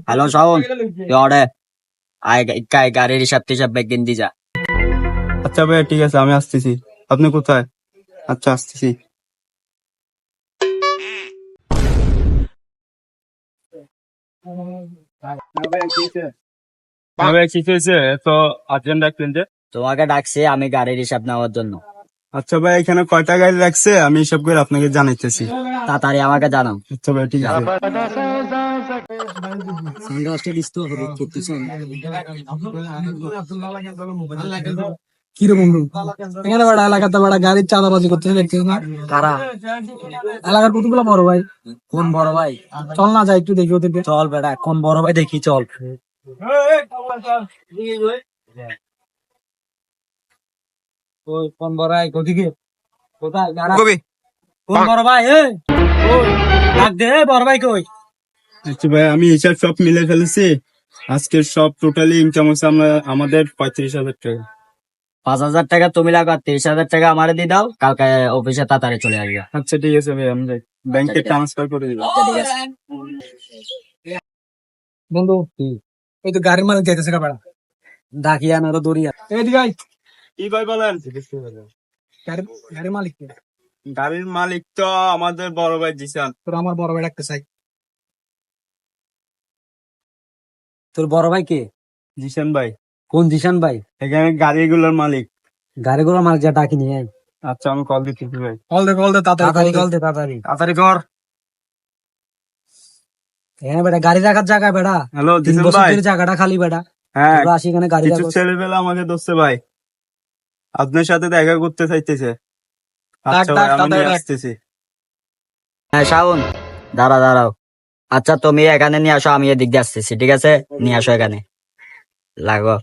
Hello Shaon, তুই গাড়ির হিসাব টিসাব একদিন দি যা। আচ্ছা ভাইয়া ঠিক আছে, আমি আসতেছি। আপনি কোথায়? আচ্ছা আসতেছি। কি হয়েছে? এত আর্জেন্ট ডাকলেন যে? তোমাকে ডাকছি আমি গাড়ির হিসাব নেওয়ার জন্য। আচ্ছা ভাই, এখানে কয়টা গাড়ি লাগছে আমি হিসাব করে আপনাকে জানাইতেছি। তাড়াতাড়ি আমাকে জানাও। আচ্ছা ভাই ঠিক আছে। কি রে বন্ধু, এখানে বড় এলাকাতে বড় গাড়ির চাঁদাবাজি করতে দেখছিস না? কারা? এলাকার কতগুলো বড় ভাই। কোন বড় ভাই? চল না যাই একটু দেখি ওদেরকে। চল বেটা, কোন বড় ভাই দেখি চল। কোন বড় ভাই ওদিকে? কোথায় দাঁড়া? কোন বড় ভাই? ডাক দে, বড় ভাই কই? আচ্ছা ভাই, আমি হিসাব সব মিলে ফেলেছি। আজকের সব টোটালি ইনকাম হচ্ছে আমাদের 35,000 টাকা। 5,000 টাকা তুমি লাগা, 30,000 টাকা আমারে দিয়ে দাও, কালকে অফিসে তাড়াতাড়ি চলে আসবে। আচ্ছা ঠিক আছে ভাই, আমি ব্যাংকে ট্রান্সফার করে দিলাম। ঠিক আছে। বন্ধু ওই তো গাড়ির মালিক যাইতেছে কা বেড়া। ডাকি আনারও দৌড়িয়া। এদিকে আয়। কি ভাই বলেন? গাড়ির মালিক কে? গাড়ির মালিক তো আমাদের বড় ভাই জিসান। তোর আমার বড় ভাই ডাকতে চাই। তোর বড় ভাই কে? জিসান ভাই, কোন জিশান ভাই? এখানে গাড়িগুলোর মালিক। গাড়িগুলো মালিক যা ডাকি নিয়ে আয়। আচ্ছা আমি কল দিতেছি ভাই। কল দে তাড়াতাড়ি তাড়াতাড়ি কল দে, তাড়াতাড়ি। তাড়াতাড়ি কর। হ্যাঁ বেটা, গাড়ি রাখার জায়গা বেটা। হ্যালো 3 জিসান বছর ভাই। ধরে জায়গাটা খালি বেটা। হ্যাঁ, তোরা আসি এখানে গাড়ি কিছু রাখো। ছেলেপেলে আমাকে ধরছে ভাই, আপনার সাথে দেখা করতে চাইতেছে। আচ্ছা ভাই, আমি নিয়ে আসতেছি। হ্যাঁ শাওন, দাঁড়াও। আচ্ছা তুমি এখানে নিয়ে আসো, আমি এদিক দিয়ে আসতেছি, ঠিক আছে? নিয়ে আসো এখানে, লাগো।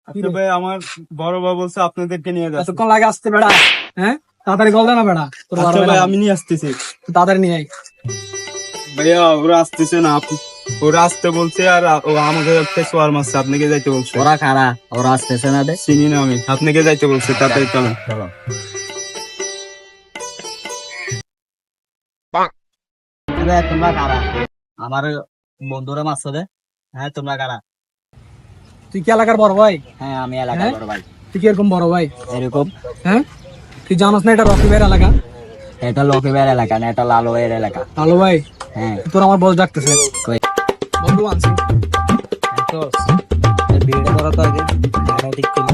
আচ্ছা ভাই, আমার বড় ভাই বলছে আপনাদেরকে নিয়ে যাচ্ছে। এতক্ষণ লাগে আসতে বেড়া। হ্যাঁ তাড়াতাড়ি কল দে না বেড়া। তোর বড় আচ্ছা ভাই ভাই, লাগবে। আমি নিয়ে আসতেছি। তাড়াতাড়ি নিয়ে আয়। ভাইয়া ওরা আসতেছে না, ওরা আসতে বলছে আর ও আমাকে সোয়ার মারছে, আপনাকে যাইতে বলছে। ওরা খারা, ওরা আসতেছে না দে। চিনি না আমি, আপনাকে যাইতে বলছে, তাড়াতাড়ি চলেন। চলো। তোমরা কারা? আমার বন্ধুরা মারছো দে। হ্যাঁ তোমরা কারা? তুই কি এলাকার বড় ভাই? হ্যাঁ আমি এলাকার হ্যাঁ? বড় ভাই। তুই কি এরকম বড় ভাই? এরকম? হ্যাঁ তুই জানোস না এটা রকি ভাইয়ের এলাকা? এটা লক্ষ্মীবাইয়ের এলাকা না, এটা লালু ভাইয়ের এলাকা। ভালো ভাই, হ্যাঁ তোর আমার বস ডাকতেছে। কই? বন্ধু আনছি। বিয়েটা করা তো আগে ভালো ঠিক ছিল।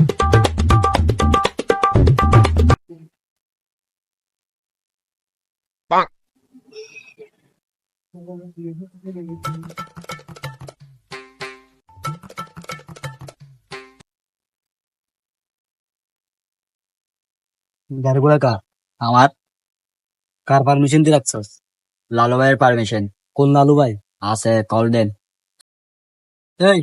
গাড়িগুলা কার? আমার। কার পারমিশন দিয়ে রাখছস? লালু ভাইয়ের পারমিশন। কোন লালু ভাই? আছে, কল দেন। এই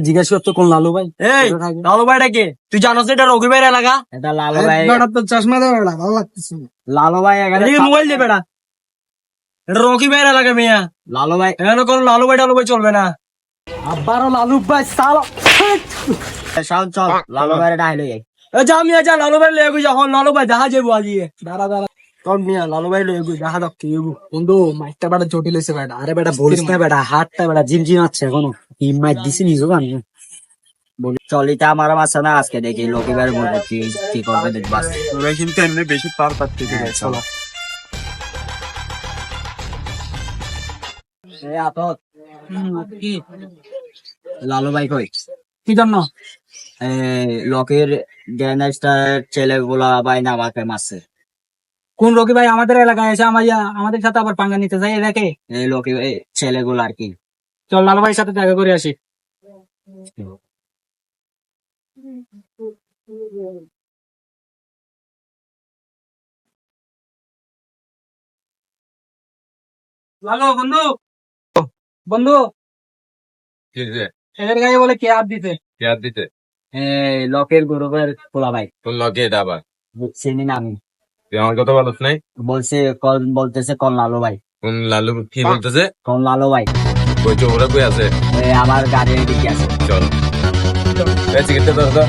জিজ্ঞাসা করতো কোন লালু ভাই? এই লালু ভাইটা কে? তুই জানোস এটা রকি ভাইয়ের এলাকা? এটা লালু ভাই। বেড়া তোর চশমা দে বেড়া, ভালো লাগতেছে না। লালু ভাই এখানে মোবাইল দে বেড়া। এটা রকি ভাইয়ের এলাকা মিয়া। লালু ভাই এখানে কোন লালু ভাই টালু ভাই চলবে না। আবারও লালু ভাই সালো। চল লালু ভাইয়ের ডাইল হই। এ যা মিয়া যা, লালু ভাই লয়ে গই, যখন লালু ভাই দেখা যাবো আজিয়ে। দাঁড়া দাঁড়া কোন মিয়া লালু ভাই লয়ে গই, দেখা দাও কি হইবো। বন্ধু মাইকটা বেড়া জটিল হয়েছে বেড়া। আরে বেটা বলিস না বেটা, হাতটা বেটা জিমজিম আছে এখনো। হিম্মাই দিছি নিজো গানি বলি। চলিটা আমার আছে না, আজকে দেখি লকি ভাইয়ের বলবো কি কি করবে দেখবাস। ওরা কিন্তু এমনি বেশি পার পাচ্ছে। চলো। এই আপদ কি লালু ভাই কই? কি জন্য? লকের গ্যাংস্টার ছেলেগুলা ভাই না আমাকে মারছে। কোন রকি ভাই আমাদের এলাকায় এসে আমাদের সাথে আবার পাঙ্গা নিতে চাই এলাকে? এই লোকে ছেলেগুলো আর কি। চল লালু ভাইয়ের সাথে দেখা করে আসি। লালু বন্ধু, বন্ধু এদের গায়ে বলে কে হাত দিতে? কেয়ার দিতে এই লকের গ্রুপের পোলা ভাই। কোন লগে এটা আবার? চিনি না আমি। তুই আমার কথা বলছ নাই? বলতেছে কোন লালু ভাই। কোন লালু কি বলতেছে? কোন লালু ভাই? কইছো ওরা কই আছে? আমার গাড়ির দিকে আছে। চল এই টিকিটটা দাও তো।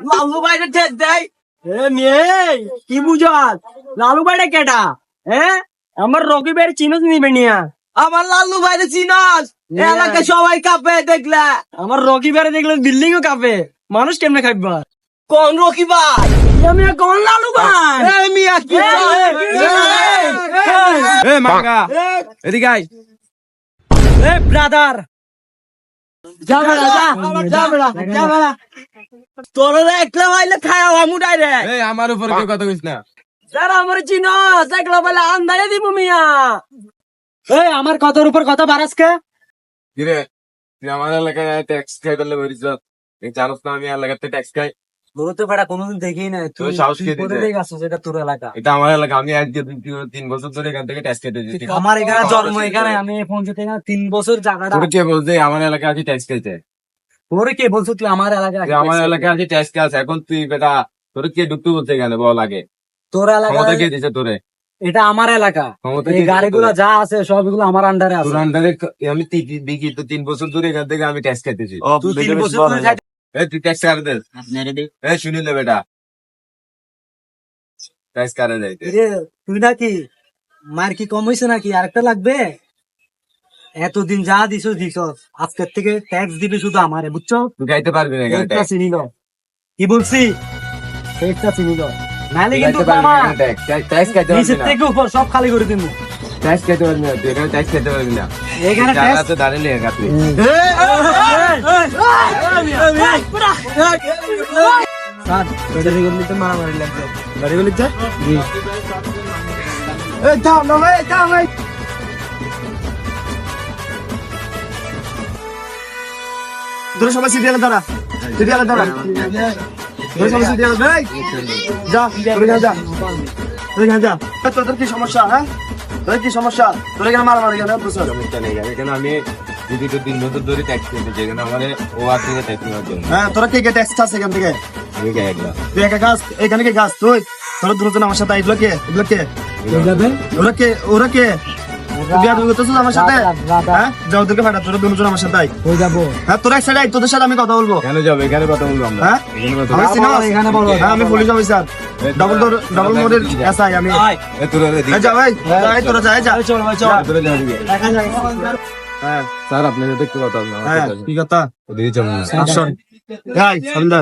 লালু ভাইরে ঠেক দেয়। এ মেয়ে কি বুঝাস? লালু ভাইটা কেটা? আমার রকি ভাইয়ের চিনস নিবে নিয়া। আমার লালু ভাইরে চিনস? এলাকা সবাই কাঁপে দেখলা। আমার রকি ভাইরে দেখলে বিল্ডিং ও কাঁপে। মানুষ কেমনে খাইবা? কোন রকি ভাই? আমি কোন লালু ভাই? মিয়া কি? মাঙ্গা এদিকে আয়। ব্রাদার যা বেড়া যা বেড়া তোরা একলা মাইলে খায়া আমু ডাইরেক্ট। এই আমার উপর কেউ কথা কইস না। যারা আমার চিনস একলা বলে আন্দারে দিব মিয়া। আমার কথার উপর কথা বারাসকে। কিরে তুই আমার এলাকায় ট্যাক্স খাই ফেললে বলিস, জানোস না আমি এলাকাতে ট্যাক্স খাই। তোর তো বেড়া কোনোদিন দেখেই নাই। তুই সাহস কে দিতে? গেছিস এটা তোর এলাকা। এটা আমার এলাকা, আমি আজকে 3 বছর ধরে এখান থেকে ট্যাক্স খেতে দিচ্ছি। আমার এখানে জন্ম, এখানে আমি পৌঁছে থেকে 3 বছর জায়গাটা। তোর কে বলছে আমার এলাকায় আছে ট্যাক্স খাইতে? তোরে কে বলছো তুই আমার এলাকা? তুই আমার এলাকায় আছে ট্যাক্স খাস, এখন তুই বেটা তোর কে ঢুকতে বলছে এখানে বল আগে? তোর এলাকা ক্ষমতা কে দিছে তোরে? এটা আমার এলাকা। ক্ষমতা এই কে দিছে গাড়িগুলো তোরে? যা আছে সবগুলো আমার আন্ডারে আছে। তোর আন্ডারে আমি বিকি তো 3 বছর ধরে এখান থেকে আমি ট্যাক্স খাইতেছি। তুই 3 বছর ধরে খাইতে- এই তুই ট্যাক্স কারে দে? এই শুনিলে বেটা ট্যাক্স কারে দেয়? এরে, তুই নাকি মার কি কম হয়েছে নাকি? আরেকটা লাগবে? এতদিন যা দিছো আজকের থেকে ট্যাক্স দিবি শুধু আমারে, বুঝছো? তুই খাইতে পারবি না এখানে একটা ট্যাক্স। চিনিল কি বলছি? একটা চিনিল নাহলে কিন্তু খাইতে পারবি না মামা, এখানে ট্যাক্স। ট্যাক্স খাইতে পারবি নিচের না। থেকে উপর সব খালি করে দিবো। ট্যাক্স খাইতে পারবি না, তুই এখানে ট্যাক্স খাইতে পারবি না। এখানে যারা ট্যাক্স আছে দাঁড়িয়ে একাত্রে। মারামারি লাগবে। তোরা সবাই সিরিয়ালে দাঁড়া, সিরিয়ালে দাঁড়া, তোরা সবাই সিরিয়ালে দাঁড়া। যা তোরা যা, তোরা যা। তোদের কি সমস্যা? তোদের কি সমস্যা? তোরা এখানে মারামারি কেন? সমস্যা নেই, এখানে আমি যদি তো 3 বছর ধরে ট্যাক্স খেতেছি, এখানে আমার ও আর থেকে ট্যাক্স নেওয়ার জন্য তোরা কে কে ট্যাক্স চাস এখান থেকে? আমি গায়ে গেলাম। তুই একা গাছ, এখানে কে গাছ? তুই তোরা দুজন আমার সাথে, এগুলো কে? এগুলো কে? ওরা কে? ওরা কে? বিয়া তুমি করতেছিস আমার সাথে? যা ওদেরকে ফাটা, তোরা দুজন আমার সাথে আয়। তোরা এক সাইডে আয়, তোদের সাথে আমি কথা বলবো। কেন যাবো? এখানে কথা বলবো আমরা। হ্যাঁ? এখানে কথা আমি বলবো। চিনি না? আমি পুলিশ অফিসার, ডবল মোডের এসআই আমি। এ তোরা এদিকে। যা ভাই, তোরা যা, যা। তোরা যা এদিকে। হ্যাঁ, স্যার আপনার সাথে একটু কথা হবে আমার হ্যাঁ, সাথে। কি কথা? ওদিকে চলুন না। আসুন। এই, সন্ধ্যা।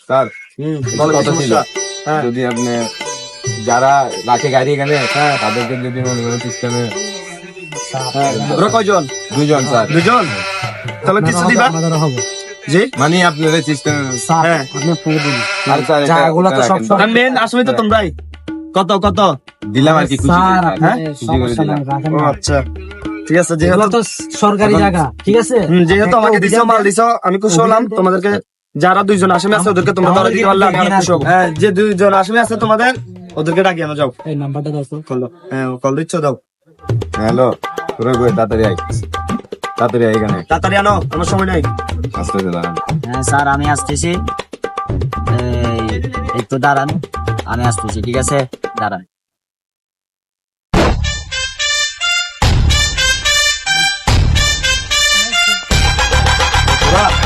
স্যার বলো, কথা ছিল, সমস্যা? হ্যাঁ। যদি আপনি যারা রাখে গাড়ি এখানে তাদেরকে যদি মনে করেন সিস্টেমে ওরা কয়জন? 2 জন স্যার, দুজন? তাহলে কিছু দিবা? জি? মানে আপনার সিস্টেম হ্যাঁ। আর স্যার জায়গাগুলো তো সব আর মেন আসলে তো তোমরাই। কত কত? দিলাম আর কি খুশি করে, স্যার, স্যার। হ্যাঁ? খুশি করে দিলাম। ও আচ্ছা, ঠিক আছে। এগুলো যেহেতু তো সরকারি জায়গা, ঠিক আছে? যেহেতু আমাকে দিছো, মাল দিছো, আমি খুশি হলাম। তোমাদেরকে যারা 2 জন আসামি আছে ওদেরকে তোমরা ধরে দিতে পারলে আমি আরো খুশি হবো। হ্যাঁ, যে 2 জন আসামি আছে তোমাদের, ওদেরকে ডাকি আনো, যাও। এই নাম্বারটা দাও তো। কল দাও। হ্যাঁ, কল দিচ্ছ, দাও। হ্যালো তোরা কই? তাড়াতাড়ি আয়, তাড়াতাড়ি আয় এখানে। তাড়াতাড়ি আনো, আমার সময় নাই। আস্তে আস্তে দাঁড়ান। হ্যাঁ স্যার, আমি আসতেছি। একটু দাঁড়ান, আমি আসতেছি, ঠিক আছে? দাঁড়ান।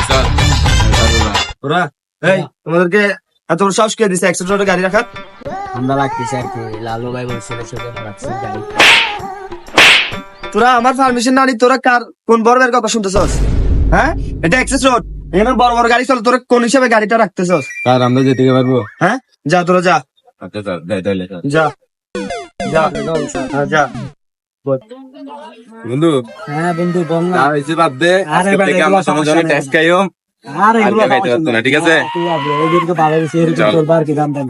স্যার ওরা, এই, তোমাদেরকে এত বড় সাহস কে দিছে অ্যাক্সিডেন্টে গাড়ি রাখার? আমরা রাখতেছি আর কি, লালু ভাই বলছিল সেজন্য রাখছি গাড়ি। তোরা আমার পারমিশন না নি, তোরা কার কোন বড়ের কথা শুনতেছস? হ্যাঁ, এটা এক্সেস রোড, এখানে বড় বড় গাড়ি চলে, তোরা কোন হিসাবে গাড়িটা রাখতেছস? স্যার আমরা যেতে পারবো? হ্যাঁ, যা তোরা যা, আচ্ছা স্যার যাই তাহলে স্যার। যা, যা, হ্যাঁ, যা। বন্ধু হ্যাঁ বন্ধু, বল না। যা হয়েছে বাদ দে, আরে আজকে ভাই, থেকে এগুলো আমরা সমস্যা সমাজে নেই। ট্যাক্স খাইও। আর এগুলো আর খাইতে পারতো না, ঠিক আছে? ঠিক আছে, ওদেরকে ভালো দিছে, এরকম চল। চলবে আর কি, দাম দাম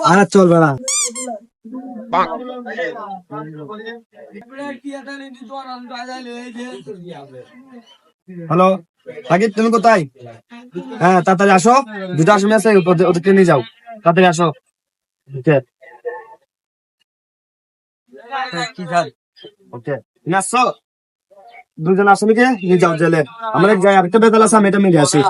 আর চলবে না। হ্যালো, আগে তুমি কোথায়? হ্যাঁ, তাড়াতাড়ি আসো, 2টা আসামি আছে, ওদেরকে নিয়ে যাও, তাড়াতাড়ি আসো। ওকে, ওকে, তুমি আসছো? 2 জন আসামিকে নিয়ে যাও জেলে। আমরা এক জায়গায় আরেকটা বেতাল আছে, আমি এটা মিলে আসি।